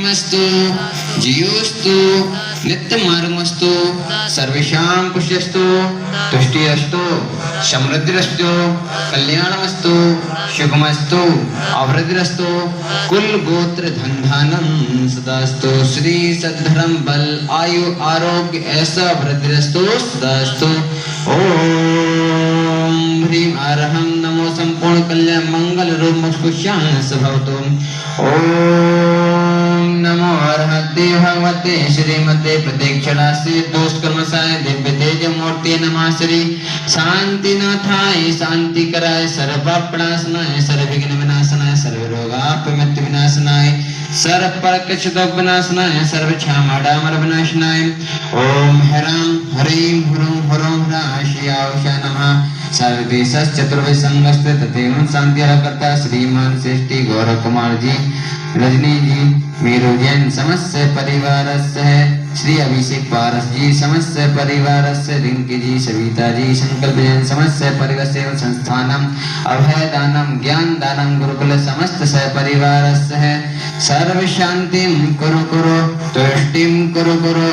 मस्तु जियोस्तु नित्यमार्गमस्तु सर्वेषां पुष्यस्तु तुष्टिरस्तु समृद्धिरस्तु कल्याणमस्तु शुभमस्तु अवृद्धिरस्तु कुल गोत्र धन धानम सदास्तु श्री सद्धर्म बल आयु आरोग्य ऐसा वृद्धिरस्तु सदास्तु ओम ह्रीं अरहं नमो संपूर्ण कल्याण मंगल रूप मुक्तिशान भवतु ओम नमो अर्हते भगवते श्रीमते प्रतीक्षणा से दोष कर्मसाय दिव्य तेज मूर्ति नमः श्री शांति नाथाय शांति कराय सर्वपापनाशनाय सर्व विघ्न विनाशनाय सर्व रोगापमृत्यु विनाशनाय सर्व परकश दुख विनाशनाय सर्व क्षमाडामर विनाशनाय ओम हरां हरिं हुरुं हुरुं हराशियावशा नमः सर्वेश चतुर्वेद संगस्ते तथेवन शांति करता श्रीमान श्रेष्ठी गौरव कुमार जी रजनी जी मीरू जैन समस्त परिवार से श्री अभिषेक पारस जी समस्त परिवार से रिंकी जी सविता जी संकल्प जैन समस्त परिवार से संस्थानम अभय दानम ज्ञान दानम गुरुकुल समस्त सह परिवार से सर्व शांतिम कुरु कुरु तुष्टिम कुरु कुरु